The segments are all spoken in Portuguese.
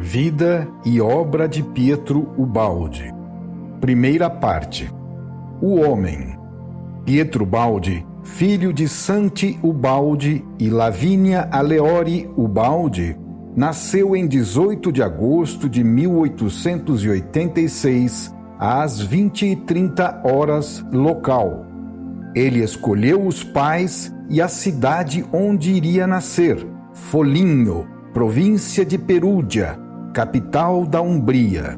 Vida e obra de Pietro Ubaldi. Primeira parte. O homem. Pietro Ubaldi, filho de Santi Ubaldi e Lavínia Aleori Ubaldi, nasceu em 18 de agosto de 1886, às 20h30 local. Ele escolheu os pais e a cidade onde iria nascer, Foligno, província de Perúdia, capital da Umbria.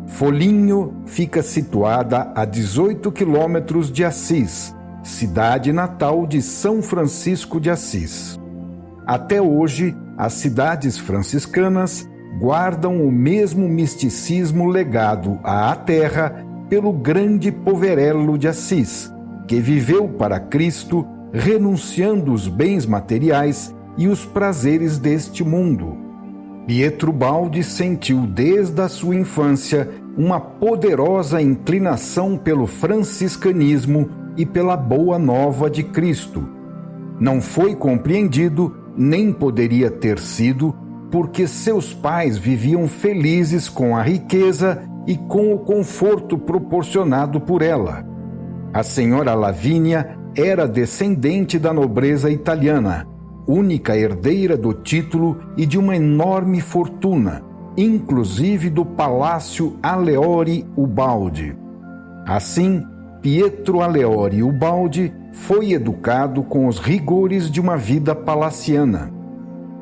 Foligno fica situada a 18 quilômetros de Assis, cidade natal de São Francisco de Assis. Até hoje, as cidades franciscanas guardam o mesmo misticismo legado à terra pelo grande Poverello de Assis, que viveu para Cristo, renunciando os bens materiais e os prazeres deste mundo. Pietro Ubaldi sentiu desde a sua infância uma poderosa inclinação pelo franciscanismo e pela boa nova de Cristo. Não foi compreendido, nem poderia ter sido, porque seus pais viviam felizes com a riqueza e com o conforto proporcionado por ela. A senhora Lavínia era descendente da nobreza italiana, única herdeira do título e de uma enorme fortuna, inclusive do Palácio Aleori Ubaldi. Assim, Pietro Aleori Ubaldi foi educado com os rigores de uma vida palaciana.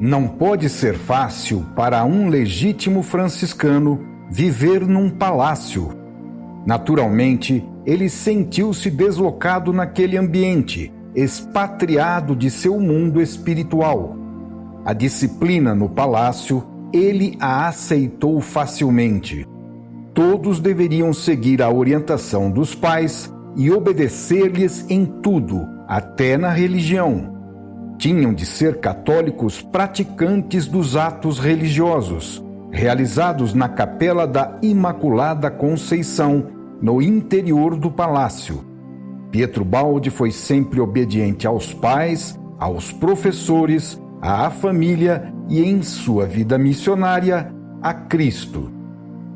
Não pode ser fácil para um legítimo franciscano viver num palácio. Naturalmente, ele sentiu-se deslocado naquele ambiente, expatriado de seu mundo espiritual. A disciplina no palácio, ele a aceitou facilmente. Todos deveriam seguir a orientação dos pais e obedecer-lhes em tudo, até na religião. Tinham de ser católicos praticantes dos atos religiosos, realizados na Capela da Imaculada Conceição, no interior do palácio. Pietro Ubaldi foi sempre obediente aos pais, aos professores, à família e, em sua vida missionária, a Cristo.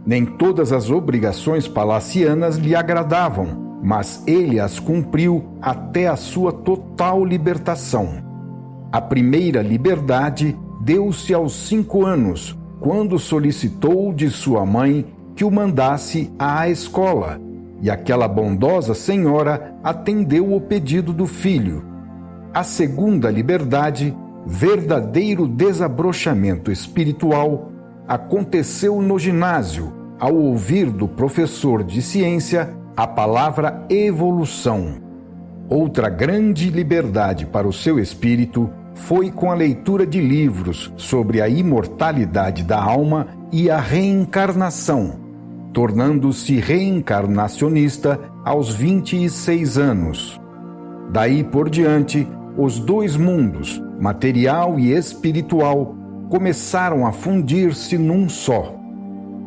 Nem todas as obrigações palacianas lhe agradavam, mas ele as cumpriu até a sua total libertação. A primeira liberdade deu-se aos 5 anos, quando solicitou de sua mãe que o mandasse à escola, e aquela bondosa senhora atendeu o pedido do filho. A segunda liberdade, verdadeiro desabrochamento espiritual, aconteceu no ginásio, ao ouvir do professor de ciência a palavra evolução. Outra grande liberdade para o seu espírito foi com a leitura de livros sobre a imortalidade da alma e a reencarnação, tornando-se reencarnacionista aos 26 anos. Daí por diante, os dois mundos, material e espiritual, começaram a fundir-se num só.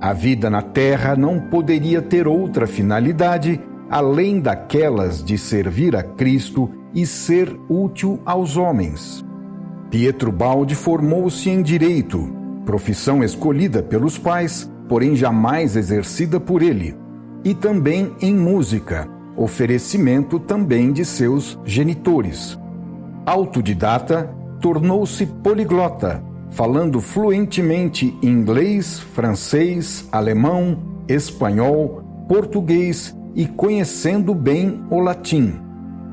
A vida na Terra não poderia ter outra finalidade além daquelas de servir a Cristo e ser útil aos homens. Pietro Ubaldi formou-se em Direito, profissão escolhida pelos pais, porém jamais exercida por ele, e também em Música, oferecimento também de seus genitores. Autodidata, tornou-se poliglota, falando fluentemente inglês, francês, alemão, espanhol, português e conhecendo bem o latim.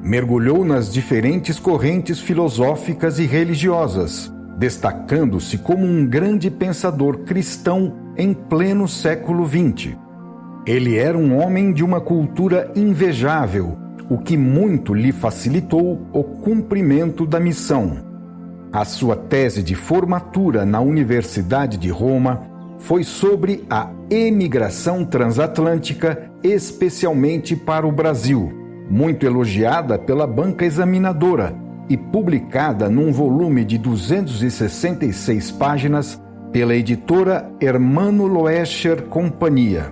Mergulhou nas diferentes correntes filosóficas e religiosas, destacando-se como um grande pensador cristão em pleno século XX. Ele era um homem de uma cultura invejável, o que muito lhe facilitou o cumprimento da missão. A sua tese de formatura na Universidade de Roma foi sobre a emigração transatlântica, especialmente para o Brasil, muito elogiada pela banca examinadora e publicada num volume de 266 páginas pela editora Hermano Loescher Companhia.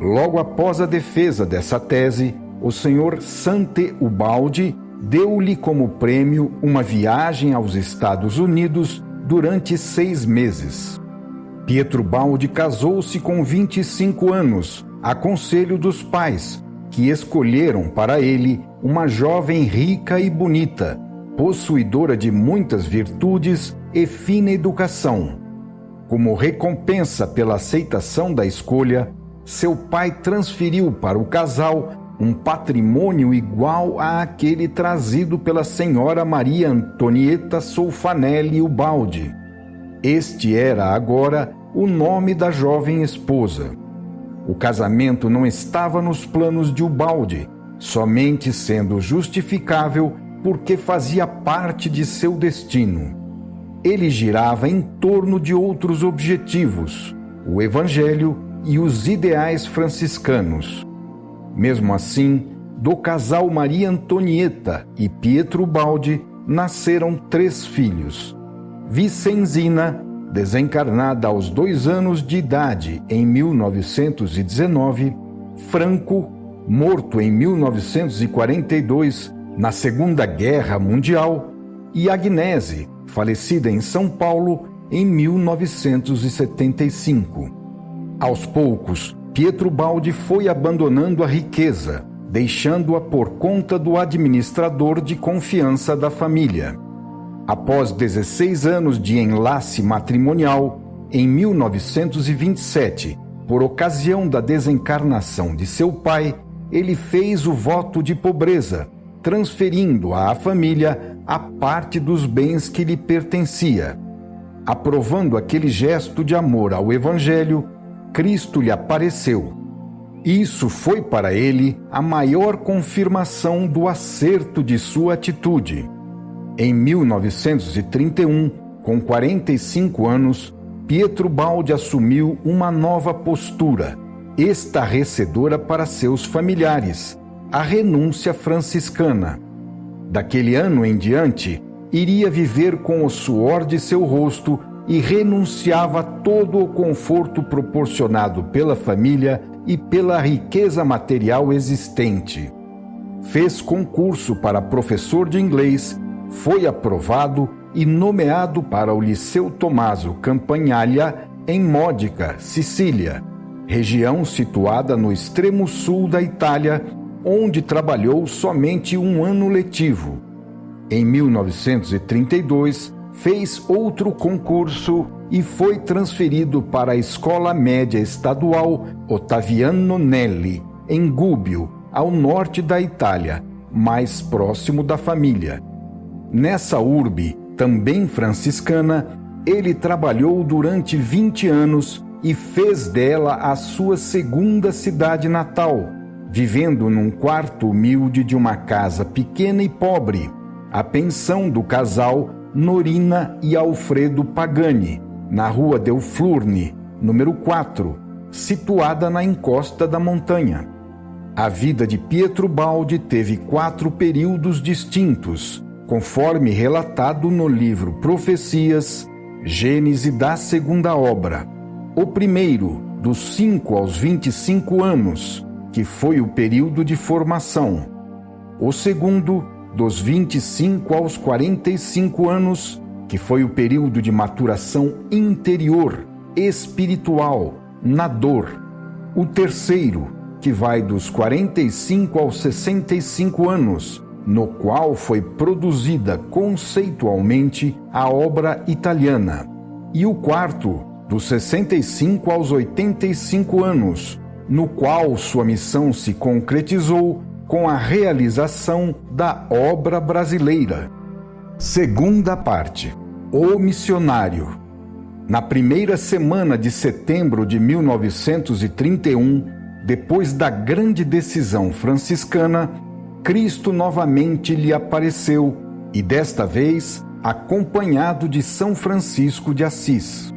Logo após a defesa dessa tese, o senhor Santi Ubaldi deu-lhe como prêmio uma viagem aos Estados Unidos durante 6 meses. Pietro Baldi casou-se com 25 anos, a conselho dos pais, que escolheram para ele uma jovem rica e bonita, possuidora de muitas virtudes e fina educação. Como recompensa pela aceitação da escolha, seu pai transferiu para o casal um patrimônio igual àquele trazido pela senhora Maria Antonieta Solfanelli Ubaldi. Este era agora o nome da jovem esposa. O casamento não estava nos planos de Ubaldi, somente sendo justificável porque fazia parte de seu destino. Ele girava em torno de outros objetivos, o Evangelho e os ideais franciscanos. Mesmo assim, do casal Maria Antonieta e Pietro Baldi nasceram 3 filhos. Vicenzina, desencarnada aos 2 anos de idade em 1919, Franco, morto em 1942 na Segunda Guerra Mundial, e Agnese, falecida em São Paulo em 1975. Aos poucos, Pietro Baldi foi abandonando a riqueza, deixando-a por conta do administrador de confiança da família. Após 16 anos de enlace matrimonial, em 1927, por ocasião da desencarnação de seu pai, ele fez o voto de pobreza, transferindo à família a parte dos bens que lhe pertencia. Aprovando aquele gesto de amor ao Evangelho, Cristo lhe apareceu. Isso foi para ele a maior confirmação do acerto de sua atitude. Em 1931, com 45 anos, Pietro Baldi assumiu uma nova postura, estarrecedora para seus familiares, a renúncia franciscana. Daquele ano em diante, iria viver com o suor de seu rosto e renunciava a todo o conforto proporcionado pela família e pela riqueza material existente. Fez concurso para professor de inglês, foi aprovado e nomeado para o Liceu Tommaso Campagnaglia, em Módica, Sicília, região situada no extremo sul da Itália, onde trabalhou somente 1 ano letivo. Em 1932, fez outro concurso e foi transferido para a Escola Média Estadual Ottaviano Nelli, em Gubbio, ao norte da Itália, mais próximo da família. Nessa urbe, também franciscana, ele trabalhou durante 20 anos e fez dela a sua segunda cidade natal, vivendo num quarto humilde de uma casa pequena e pobre, a pensão do casal Norina e Alfredo Pagani, na rua Del Flurni, número 4, situada na encosta da montanha. A vida de Pietro Baldi teve 4 períodos distintos, conforme relatado no livro Profecias, Gênese da segunda obra. O primeiro, dos 5 aos 25 anos, que foi o período de formação. O segundo, dos 25 aos 45 anos, que foi o período de maturação interior, espiritual, na dor. O terceiro, que vai dos 45 aos 65 anos, no qual foi produzida conceitualmente a obra italiana. E o quarto, dos 65 aos 85 anos, no qual sua missão se concretizou com a realização da obra brasileira. Segunda parte. O missionário. Na primeira semana de setembro de 1931, depois da grande decisão franciscana, Cristo novamente lhe apareceu, e desta vez acompanhado de São Francisco de Assis.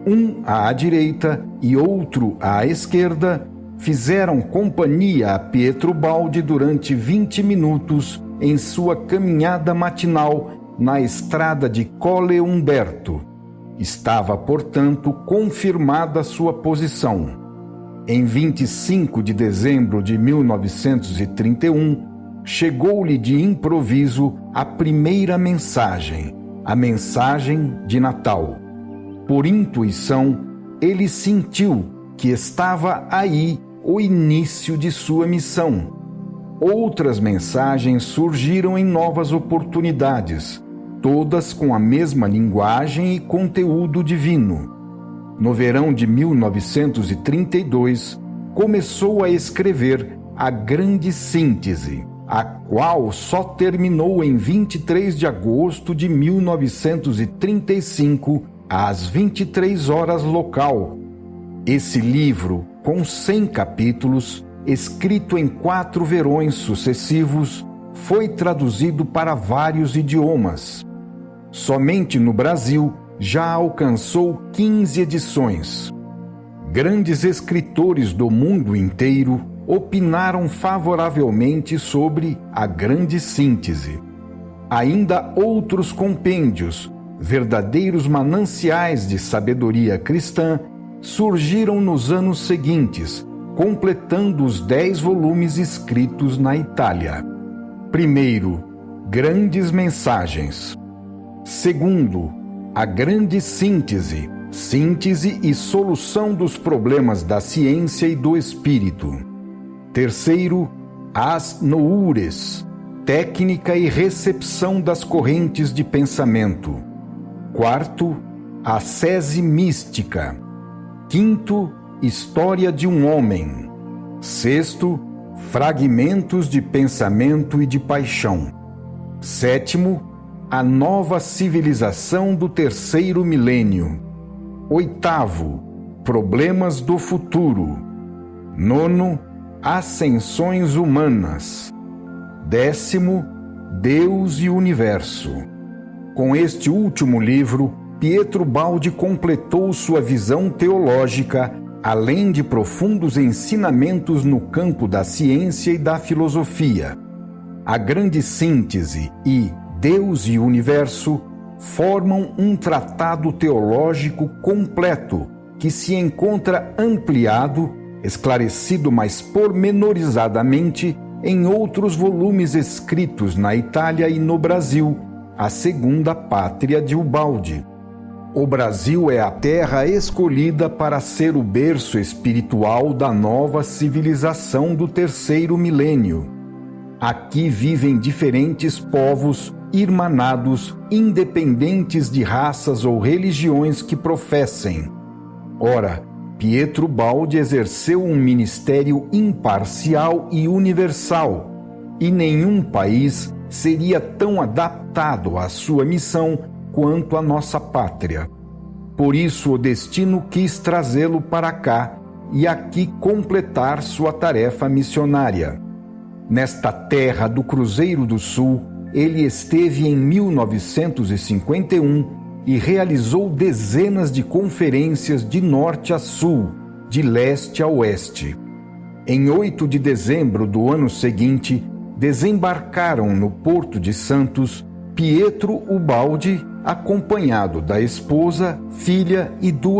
Um à direita e outro à esquerda, fizeram companhia a Pietro Baldi durante 20 minutos em sua caminhada matinal na estrada de Colle Umberto. Estava, portanto, confirmada sua posição. Em 25 de dezembro de 1931, chegou-lhe de improviso a primeira mensagem, a mensagem de Natal. Por intuição, ele sentiu que estava aí o início de sua missão. Outras mensagens surgiram em novas oportunidades, todas com a mesma linguagem e conteúdo divino. No verão de 1932, começou a escrever A Grande Síntese, a qual só terminou em 23 de agosto de 1935, às 23 horas local. Esse livro, com 100 capítulos, escrito em 4 verões sucessivos, foi traduzido para vários idiomas. Somente no Brasil já alcançou 15 edições. Grandes escritores do mundo inteiro opinaram favoravelmente sobre A Grande Síntese. Ainda outros compêndios, verdadeiros mananciais de sabedoria cristã, surgiram nos anos seguintes, completando os 10 volumes escritos na Itália. Primeiro, Grandes Mensagens. Segundo, A Grande Síntese, síntese e solução dos problemas da ciência e do espírito. Terceiro, As Noures, técnica e recepção das correntes de pensamento. Quarto, A Sese Mística. Quinto, História de um Homem. Sexto, Fragmentos de Pensamento e de Paixão. Sétimo, A Nova Civilização do Terceiro Milênio. Oitavo, Problemas do Futuro. Nono, Ascensões Humanas. Décimo, Deus e Universo. Com este último livro, Pietro Baldi completou sua visão teológica, além de profundos ensinamentos no campo da ciência e da filosofia. A Grande Síntese e Deus e Universo formam um tratado teológico completo que se encontra ampliado, esclarecido mais pormenorizadamente em outros volumes escritos na Itália e no Brasil, a segunda pátria de Ubaldi. O Brasil é a terra escolhida para ser o berço espiritual da nova civilização do terceiro milênio. Aqui vivem diferentes povos, irmanados, independentes de raças ou religiões que professem. Ora, Pietro Baldi exerceu um ministério imparcial e universal, e nenhum país seria tão adaptado à sua missão quanto a nossa pátria. Por isso o destino quis trazê-lo para cá e aqui completar sua tarefa missionária. Nesta terra do Cruzeiro do Sul, ele esteve em 1951 e realizou dezenas de conferências de norte a sul, de leste a oeste. Em 8 de dezembro do ano seguinte, desembarcaram no Porto de Santos Pietro Ubaldi, acompanhado da esposa, filha e 2